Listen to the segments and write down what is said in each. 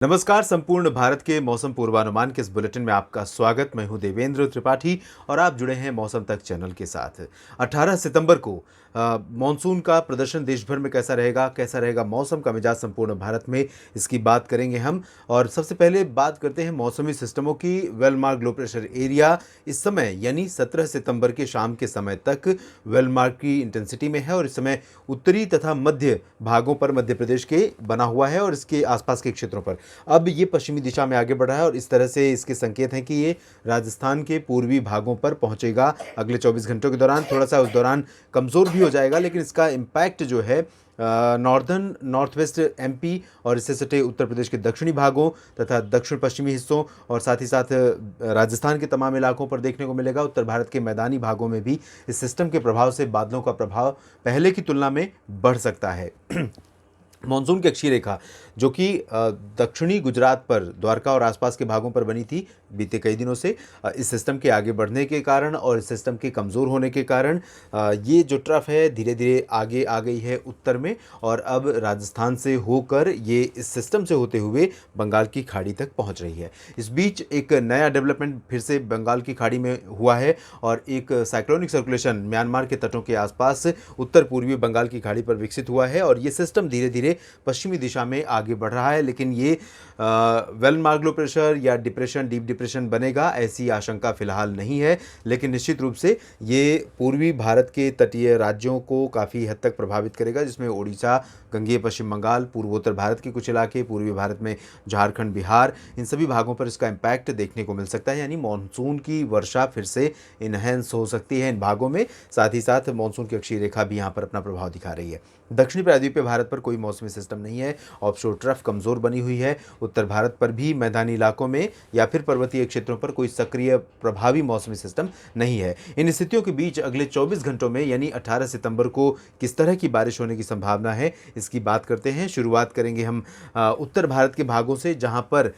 नमस्कार। संपूर्ण भारत के मौसम पूर्वानुमान के इस बुलेटिन में आपका स्वागत। मैं हूं देवेंद्र त्रिपाठी और आप जुड़े हैं मौसम तक चैनल के साथ। 18 सितंबर को मॉनसून का प्रदर्शन देश भर में कैसा रहेगा मौसम का मिजाज संपूर्ण भारत में, इसकी बात करेंगे हम। और सबसे पहले बात करते हैं मौसमी सिस्टमों की। वेलमार्क लो प्रेशर एरिया इस समय यानी 17 सितंबर के शाम के समय तक वेलमार्क की इंटेंसिटी में है और इस समय उत्तरी तथा मध्य भागों पर मध्य प्रदेश के बना हुआ है और इसके आसपास के क्षेत्रों पर अब ये पश्चिमी दिशा में आगे बढ़ रहा है और इस तरह से इसके संकेत हैं कि ये राजस्थान के पूर्वी भागों पर पहुंचेगा अगले 24 घंटों के दौरान। थोड़ा सा उस दौरान कमज़ोर भी हो जाएगा, लेकिन इसका इम्पैक्ट जो है नॉर्दर्न नॉर्थ वेस्ट एमपी और इससे सटे उत्तर प्रदेश के दक्षिणी भागों तथा दक्षिण पश्चिमी हिस्सों और साथ ही साथ राजस्थान के तमाम इलाकों पर देखने को मिलेगा। उत्तर भारत के मैदानी भागों में भी इस सिस्टम के प्रभाव से बादलों का प्रभाव पहले की तुलना में बढ़ सकता है। मानसून की अक्षीय रेखा जो कि दक्षिणी गुजरात पर द्वारका और आसपास के भागों पर बनी थी बीते कई दिनों से, इस सिस्टम के आगे बढ़ने के कारण और इस सिस्टम के कमज़ोर होने के कारण ये जो ट्रफ है धीरे धीरे आगे आ गई है उत्तर में और अब राजस्थान से होकर ये इस सिस्टम से होते हुए बंगाल की खाड़ी तक पहुंच रही है। इस बीच एक नया डेवलपमेंट फिर से बंगाल की खाड़ी में हुआ है और एक साइक्लोनिक सर्कुलेशन म्यांमार के तटों के आसपास उत्तर पूर्वी बंगाल की खाड़ी पर विकसित हुआ है और ये सिस्टम धीरे धीरे पश्चिमी दिशा में आगे बढ़ रहा है। लेकिन ये वेलमार्क लो प्रेशर या डिप्रेशन, डीप डिप्रेशन बनेगा ऐसी आशंका फिलहाल नहीं है, लेकिन निश्चित रूप से ये पूर्वी भारत के तटीय राज्यों को काफ़ी हद तक प्रभावित करेगा, जिसमें ओडिशा, गंगेय पश्चिम बंगाल, पूर्वोत्तर भारत के कुछ इलाके, पूर्वी भारत में झारखंड, बिहार, इन सभी भागों पर इसका इम्पैक्ट देखने को मिल सकता है। यानी मानसून की वर्षा फिर से इनहेंस हो सकती है इन भागों में। साथ ही साथ मानसून की अक्षीय रेखा भी यहाँ पर अपना प्रभाव दिखा रही है। दक्षिणी प्रायद्वीपीय भारत पर कोई मौसमी सिस्टम नहीं है। ऑफशोर ट्रफ कमज़ोर बनी हुई है। उत्तर भारत पर भी मैदानी इलाकों में या फिर पर्वतीय क्षेत्रों पर कोई सक्रिय प्रभावी मौसमी सिस्टम नहीं है। इन स्थितियों के बीच अगले 24 घंटों में यानी 18 सितंबर को किस तरह की बारिश होने की संभावना है, इसकी बात करते हैं। शुरुआत करेंगे हम उत्तर भारत के भागों से, जहां पर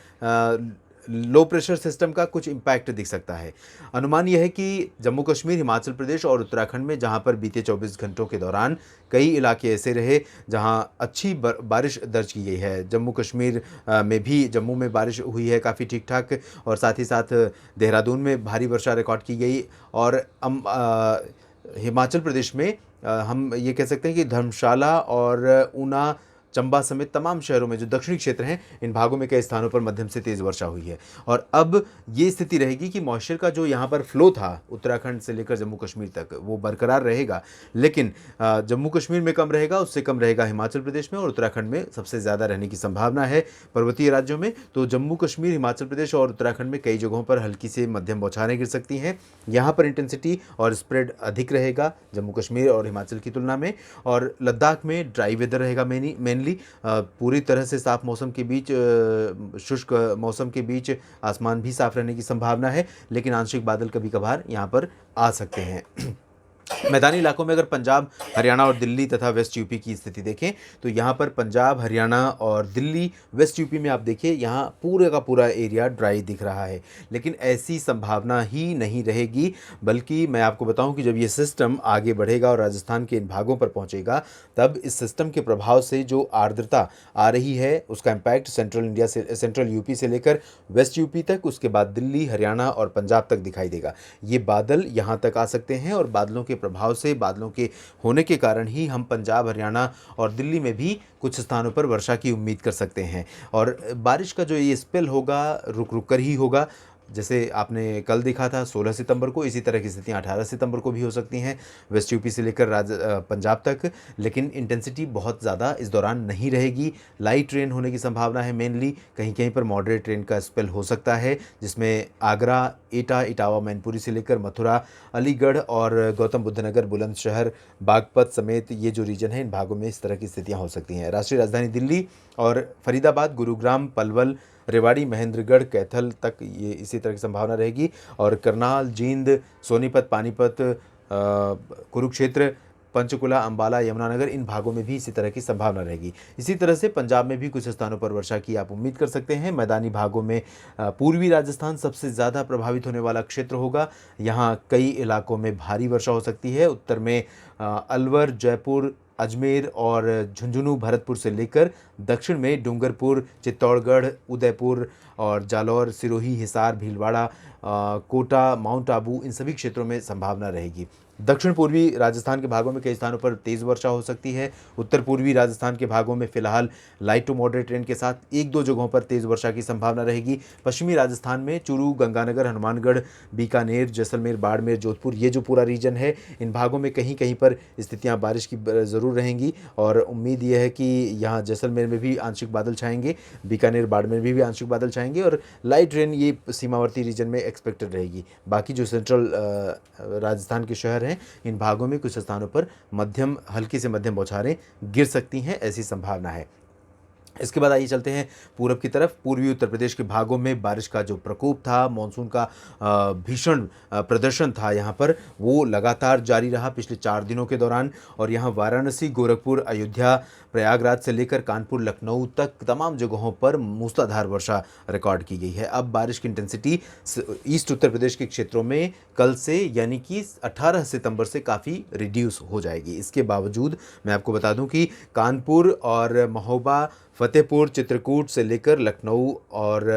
लो प्रेशर सिस्टम का कुछ इम्पैक्ट दिख सकता है। अनुमान यह है कि जम्मू कश्मीर, हिमाचल प्रदेश और उत्तराखंड में, जहां पर बीते 24 घंटों के दौरान कई इलाके ऐसे रहे जहां अच्छी बारिश दर्ज की गई है। जम्मू कश्मीर में भी, जम्मू में बारिश हुई है काफ़ी ठीक ठाक और साथ ही साथ देहरादून में भारी वर्षा रिकॉर्ड की गई और हिमाचल प्रदेश में हम ये कह सकते हैं कि धर्मशाला और ऊना, चंबा समेत तमाम शहरों में जो दक्षिणी क्षेत्र हैं, इन भागों में कई स्थानों पर मध्यम से तेज़ वर्षा हुई है। और अब ये स्थिति रहेगी कि मॉइस्चर का जो यहाँ पर फ्लो था उत्तराखंड से लेकर जम्मू कश्मीर तक, वो बरकरार रहेगा, लेकिन जम्मू कश्मीर में कम रहेगा, उससे कम रहेगा हिमाचल प्रदेश में और उत्तराखंड में सबसे ज़्यादा रहने की संभावना है। पर्वतीय राज्यों में तो जम्मू कश्मीर, हिमाचल प्रदेश और उत्तराखंड में कई जगहों पर हल्की से मध्यम बौछारें गिर सकती हैं। यहाँ पर इंटेंसिटी और स्प्रेड अधिक रहेगा जम्मू कश्मीर और हिमाचल की तुलना में। और लद्दाख में ड्राई वेदर रहेगा मेनली पूरी तरह से साफ मौसम के बीच, शुष्क मौसम के बीच आसमान भी साफ रहने की संभावना है, लेकिन आंशिक बादल कभी कभार यहाँ पर आ सकते हैं। मैदानी इलाकों में अगर पंजाब, हरियाणा और दिल्ली तथा वेस्ट यूपी की स्थिति देखें तो यहाँ पर पंजाब, हरियाणा और दिल्ली, वेस्ट यूपी में आप देखिए यहाँ पूरे का पूरा एरिया ड्राई दिख रहा है। लेकिन ऐसी संभावना ही नहीं रहेगी, बल्कि मैं आपको बताऊं कि जब ये सिस्टम आगे बढ़ेगा और राजस्थान के इन भागों पर पहुंचेगा, तब इस सिस्टम के प्रभाव से जो आर्द्रता आ रही है उसका इम्पैक्ट सेंट्रल यूपी से लेकर वेस्ट यूपी तक, उसके बाद दिल्ली, हरियाणा और पंजाब तक दिखाई देगा। ये बादल यहाँ तक आ सकते हैं और बादलों के प्रभाव से, बादलों के होने के कारण ही हम पंजाब, हरियाणा और दिल्ली में भी कुछ स्थानों पर वर्षा की उम्मीद कर सकते हैं। और बारिश का जो ये स्पेल होगा रुक रुक कर ही होगा। जैसे आपने कल देखा था 16 सितंबर को, इसी तरह की स्थितियाँ 18 सितंबर को भी हो सकती हैं वेस्ट यूपी से लेकर पंजाब तक, लेकिन इंटेंसिटी बहुत ज़्यादा इस दौरान नहीं रहेगी। लाइट रेन होने की संभावना है मेनली, कहीं कहीं पर मॉडरेट रेन का स्पेल हो सकता है, जिसमें आगरा, एटा, इटावा, मैनपुरी से लेकर मथुरा, अलीगढ़ और गौतम बुद्ध नगर, बुलंदशहर, बागपत समेत ये जो रीजन है, इन भागों में इस तरह की स्थितियाँ हो सकती हैं। राष्ट्रीय राजधानी दिल्ली और फरीदाबाद, गुरुग्राम, पलवल, रेवाड़ी, महेंद्रगढ़, कैथल तक ये इसी तरह की संभावना रहेगी। और करनाल, जींद, सोनीपत, पानीपत, कुरुक्षेत्र, पंचकुला, अंबाला, यमुनानगर, इन भागों में भी इसी तरह की संभावना रहेगी। इसी तरह से पंजाब में भी कुछ स्थानों पर वर्षा की आप उम्मीद कर सकते हैं। मैदानी भागों में पूर्वी राजस्थान सबसे ज़्यादा प्रभावित होने वाला क्षेत्र होगा। यहाँ कई इलाकों में भारी वर्षा हो सकती है। उत्तर में अलवर, जयपुर, अजमेर और झुंझुनू, भरतपुर से लेकर दक्षिण में डूंगरपुर, चित्तौड़गढ़, उदयपुर और जालौर, सिरोही, हिसार, भीलवाड़ा, कोटा, माउंट आबू, इन सभी क्षेत्रों में संभावना रहेगी। दक्षिण पूर्वी राजस्थान के भागों में कई स्थानों पर तेज़ वर्षा हो सकती है। उत्तर पूर्वी राजस्थान के भागों में फिलहाल लाइट टू मॉडरेट रेन के साथ एक दो जगहों पर तेज़ वर्षा की संभावना रहेगी। पश्चिमी राजस्थान में चूरू, गंगानगर, हनुमानगढ़, बीकानेर, जैसलमेर, बाड़मेर, जोधपुर, ये जो पूरा रीजन है, इन भागों में कहीं कहीं पर स्थितियां बारिश की ज़रूर रहेंगी और उम्मीद यह है कि यहाँ जैसलमेर में भी आंशिक बादल छाएंगे, बीकानेर, बाड़मेर में भी आंशिक बादल छाएंगे और लाइट रेन ये सीमावर्ती रीजन में एक्सपेक्टेड रहेगी। बाकी जो सेंट्रल राजस्थान के शहर हैं, इन भागों में कुछ स्थानों पर मध्यम, हल्की से मध्यम बौछारें गिर सकती हैं, ऐसी संभावना है। इसके बाद आइए चलते हैं पूरब की तरफ। पूर्वी उत्तर प्रदेश के भागों में बारिश का जो प्रकोप था, मानसून का भीषण प्रदर्शन था यहाँ पर, वो लगातार जारी रहा पिछले 4 दिनों के दौरान और यहाँ वाराणसी, गोरखपुर, अयोध्या, प्रयागराज से लेकर कानपुर, लखनऊ तक तमाम जगहों पर मूसलाधार वर्षा रिकॉर्ड की गई है। अब बारिश की इंटेंसिटी ईस्ट उत्तर प्रदेश के क्षेत्रों में कल से यानी कि 18 सितंबर से काफ़ी रिड्यूस हो जाएगी। इसके बावजूद मैं आपको बता दूं कि कानपुर और महोबा, फतेहपुर, चित्रकूट से लेकर लखनऊ और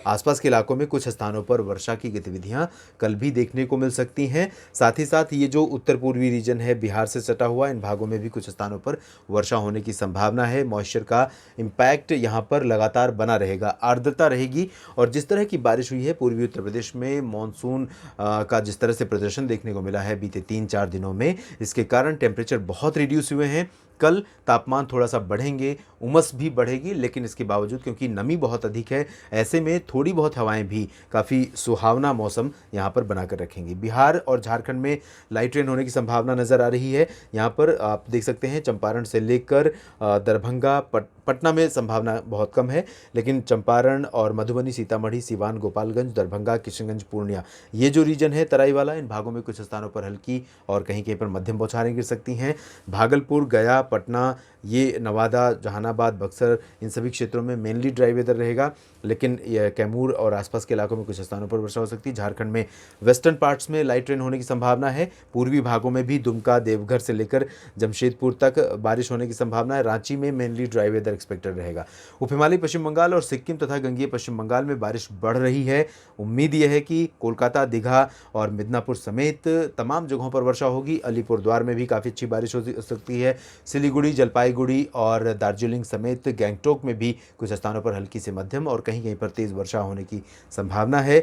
आसपास के इलाकों में कुछ स्थानों पर वर्षा की गतिविधियां कल भी देखने को मिल सकती हैं। साथ ही साथ ये जो उत्तर पूर्वी रीजन है, बिहार से सटा हुआ, इन भागों में भी कुछ स्थानों पर वर्षा होने की संभावना है। मॉइस्चर का इम्पैक्ट यहाँ पर लगातार बना रहेगा, आर्द्रता रहेगी और जिस तरह की बारिश हुई है पूर्वी उत्तर प्रदेश में, मानसून का जिस तरह से प्रदर्शन देखने को मिला है बीते 3-4 दिनों में, इसके कारण टेम्परेचर बहुत रिड्यूस हुए हैं। कल तापमान थोड़ा सा बढ़ेंगे, उमस भी बढ़ेगी, लेकिन इसके बावजूद क्योंकि नमी बहुत अधिक है, ऐसे में थोड़ी बहुत हवाएं भी काफ़ी सुहावना मौसम यहाँ पर बनाकर रखेंगी। बिहार और झारखंड में लाइट रेन होने की संभावना नज़र आ रही है। यहाँ पर आप देख सकते हैं चंपारण से लेकर दरभंगा, पटना में संभावना बहुत कम है, लेकिन चंपारण और मधुबनी, सीतामढ़ी, सिवान, गोपालगंज, दरभंगा, किशनगंज, पूर्णिया, ये जो रीजन है तराई वाला, इन भागों में कुछ स्थानों पर हल्की और कहीं कहीं पर मध्यम बौछारें गिर सकती हैं। भागलपुर, गया, पटना, ये नवादा, जहानाबाद, बक्सर, इन सभी क्षेत्रों में मेनली ड्राई वेदर रहेगा, लेकिन कैमूर और आसपास के इलाकों में कुछ स्थानों पर वर्षा हो सकती है। झारखंड में वेस्टर्न पार्ट्स में लाइट रेन होने की संभावना है। पूर्वी भागों में भी दुमका, देवघर से लेकर जमशेदपुर तक बारिश होने की संभावना है। रांची में मेनली ड्राई वेदर एक्सपेक्टेड रहेगा। उप हिमालयी पश्चिम बंगाल और सिक्किम तथा गंगीय पश्चिम बंगाल में बारिश बढ़ रही है। उम्मीद यह है कि कोलकाता, दीघा और मिदनापुर समेत तमाम जगहों पर वर्षा होगी। अलीपुरद्वार में भी काफ़ी अच्छी बारिश हो सकती है। सिलीगुड़ी, जलपाईगुड़ी और दार्जिलिंग समेत गैंगटोक में भी कुछ स्थानों पर हल्की से मध्यम और कहीं कहीं पर तेज़ वर्षा होने की संभावना है।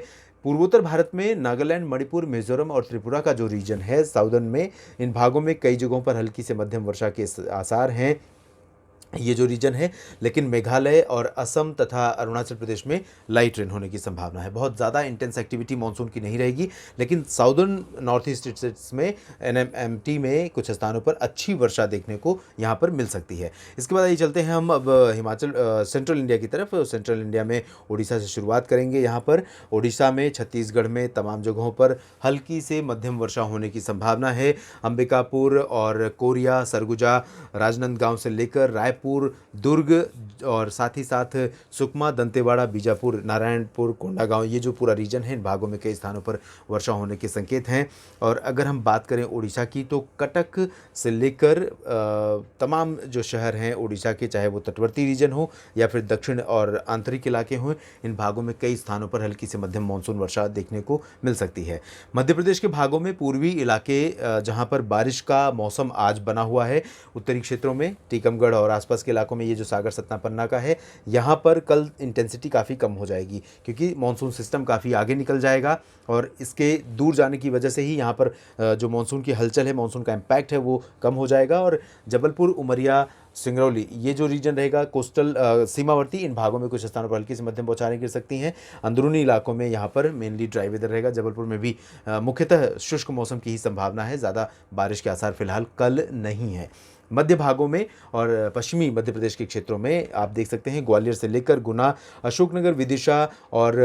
पूर्वोत्तर भारत में नागालैंड, मणिपुर, मिजोरम और त्रिपुरा का जो रीजन है साउदर्न में, इन भागों में कई जगहों पर हल्की से मध्यम वर्षा के आसार हैं, ये जो रीजन है, लेकिन मेघालय और असम तथा अरुणाचल प्रदेश में लाइट रेन होने की संभावना है। बहुत ज़्यादा इंटेंस एक्टिविटी मानसून की नहीं रहेगी, लेकिन साउदर्न नॉर्थ ईस्ट स्टेट्स में, एनएमएमटी में कुछ स्थानों पर अच्छी वर्षा देखने को यहाँ पर मिल सकती है। इसके बाद ये चलते हैं हम अब हिमाचल, सेंट्रल इंडिया की तरफ। सेंट्रल इंडिया में उड़ीसा से शुरुआत करेंगे। यहाँ पर उड़ीसा में, छत्तीसगढ़ में तमाम जगहों पर हल्की से मध्यम वर्षा होने की संभावना है। अंबिकापुर और कोरिया, सरगुजा, राजनांदगांव से लेकर रायपुर, दुर्ग और साथ ही साथ सुकमा, दंतेवाड़ा, बीजापुर, नारायणपुर, कोंडागांव, ये जो पूरा रीजन है, इन भागों में कई स्थानों पर वर्षा होने के संकेत हैं। और अगर हम बात करें उड़ीसा की, तो कटक से लेकर तमाम जो शहर हैं उड़ीसा के, चाहे वो तटवर्ती रीजन हो या फिर दक्षिण और आंतरिक इलाके हों, इन भागों में कई स्थानों पर हल्की से मध्यम मानसून वर्षा देखने को मिल सकती है। मध्य प्रदेश के भागों में पूर्वी इलाके जहाँ पर बारिश का मौसम आज बना हुआ है, उत्तरी क्षेत्रों में टीकमगढ़ और आसपास के इलाकों में ये जो सागर, सतना, पन्ना का है, यहाँ पर कल इंटेंसिटी काफ़ी कम हो जाएगी क्योंकि मानसून सिस्टम काफ़ी आगे निकल जाएगा और इसके दूर जाने की वजह से ही यहाँ पर जो मानसून की हलचल है, मानसून का इम्पैक्ट है, वो कम हो जाएगा। और जबलपुर, उमरिया, सिंगरौली, ये जो रीजन रहेगा कोस्टल सीमावर्ती, इन भागों में कुछ स्थानों पर हल्की से मध्यम बौछारें गिर सकती हैं। अंदरूनी इलाकों में यहाँ पर मेनली ड्राई वेदर रहेगा। जबलपुर में भी मुख्यतः शुष्क मौसम की ही संभावना है, ज़्यादा बारिश के आसार फिलहाल कल नहीं है। मध्य भागों में और पश्चिमी मध्य प्रदेश के क्षेत्रों में आप देख सकते हैं ग्वालियर से लेकर गुना, अशोकनगर, विदिशा और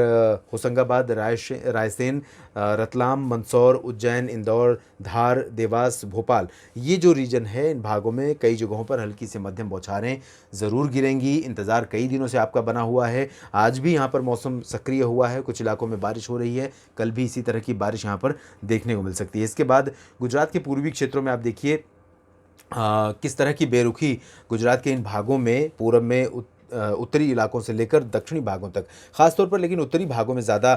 होशंगाबाद, रायसेन, रतलाम, मंदसौर, उज्जैन, इंदौर, धार, देवास, भोपाल, ये जो रीजन है, इन भागों में कई जगहों पर हल्की से मध्यम बौछारें ज़रूर गिरेंगी। इंतज़ार कई दिनों से आपका बना हुआ है। आज भी यहाँ पर मौसम सक्रिय हुआ है, कुछ इलाकों में बारिश हो रही है, कल भी इसी तरह की बारिश यहाँ पर देखने को मिल सकती है। इसके बाद गुजरात के पूर्वी क्षेत्रों में आप देखिए किस तरह की बेरुखी गुजरात के इन भागों में पूरब में उत्तरी इलाकों से लेकर दक्षिणी भागों तक, ख़ास तौर पर लेकिन उत्तरी भागों में ज़्यादा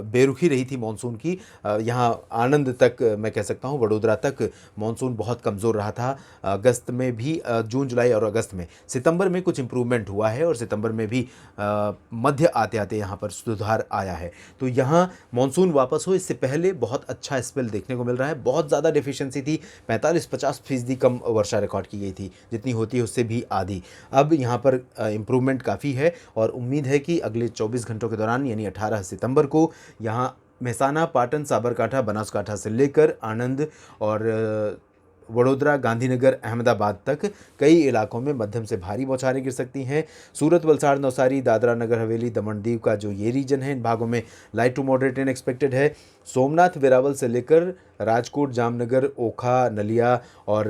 बेरुखी रही थी मॉनसून की। यहाँ आनंद तक मैं कह सकता हूँ, वडोदरा तक मॉनसून बहुत कमज़ोर रहा था। अगस्त में भी जून जुलाई और अगस्त में, सितंबर में कुछ इम्प्रूवमेंट हुआ है और सितंबर में भी मध्य आते आते यहाँ पर सुधार आया है। तो यहाँ मॉनसून वापस हो इससे पहले बहुत अच्छा स्पेल देखने को मिल रहा है। बहुत ज़्यादा डेफिशिएंसी थी, 45-50% कम वर्षा रिकॉर्ड की गई थी, जितनी होती है उससे भी आधी। अब यहाँ पर इम्प्रूवमेंट काफ़ी है और उम्मीद है कि अगले 24 घंटों के दौरान यानी 18 सितंबर को यहाँ मेहसाना, पाटन, साबरकांठा, बनासकांठा से लेकर आणंद और वडोदरा, गांधीनगर, अहमदाबाद तक कई इलाकों में मध्यम से भारी बौछारें गिर सकती हैं। सूरत, वलसाड़, नवसारी, दादरा नगर हवेली, दमन दीव का जो ये रीजन है, इन भागों में light to moderate rain expected है। सोमनाथ, वेरावल से लेकर राजकोट, जामनगर, ओखा, नलिया और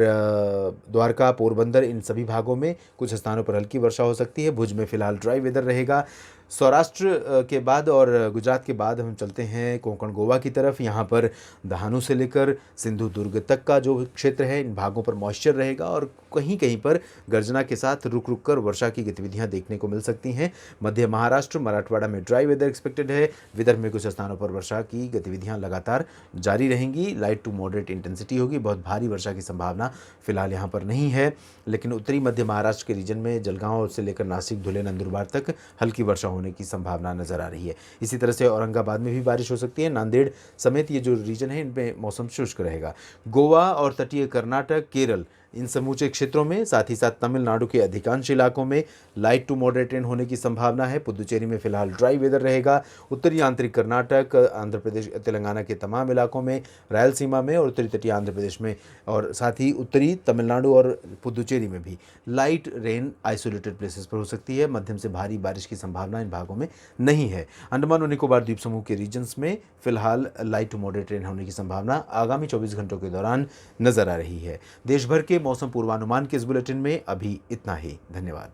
द्वारका, पोरबंदर, इन सभी भागों में कुछ स्थानों पर हल्की वर्षा हो सकती है। भुज में फिलहाल ड्राई वेदर रहेगा। सौराष्ट्र के बाद और गुजरात के बाद हम चलते हैं कोंकण गोवा की तरफ। यहाँ पर दहानू से लेकर सिंधु दुर्ग तक का जो क्षेत्र है, इन भागों पर मॉइस्चर रहेगा और कहीं कहीं पर गर्जना के साथ रुक रुक कर वर्षा की गतिविधियां देखने को मिल सकती हैं। मध्य महाराष्ट्र, मराठवाड़ा में ड्राई वेदर एक्सपेक्टेड है। विदर्भ में कुछ स्थानों पर वर्षा की गतिविधियां लगातार जारी रहेंगी। लाइट टू मॉडरेट इंटेंसिटी होगी। बहुत भारी वर्षा की संभावना फिलहाल यहाँ पर नहीं है, लेकिन उत्तरी मध्य महाराष्ट्र के रीजन में जलगांव से लेकर नासिक, धुले, नंदुरबार तक हल्की वर्षा होने की संभावना नजर आ रही है। इसी तरह से औरंगाबाद में भी बारिश हो सकती है। नांदेड़ समेत ये जो रीजन है, इनमें मौसम शुष्क रहेगा। गोवा और तटीय कर्नाटक, केरल, इन समूचे क्षेत्रों में, साथ ही साथ तमिलनाडु के अधिकांश इलाकों में लाइट टू मॉडरेट रेन होने की संभावना है। पुदुचेरी में फिलहाल ड्राई वेदर रहेगा। उत्तरी आंतरिक कर्नाटक, आंध्र प्रदेश, तेलंगाना के तमाम इलाकों में, रायलसीमा में और उत्तरी तटीय आंध्र प्रदेश में और साथ ही उत्तरी तमिलनाडु और पुदुचेरी में भी लाइट रेन आइसोलेटेड प्लेसेस पर हो सकती है। मध्यम से भारी बारिश की संभावना इन भागों में नहीं है। अंडमान और निकोबार द्वीप समूह के रीजन्स में फिलहाल लाइट टू मॉडरेट रेन होने की संभावना आगामी 24 घंटों के दौरान नजर आ रही है। देश भर के मौसम पूर्वानुमान के इस बुलेटिन में अभी इतना ही। धन्यवाद।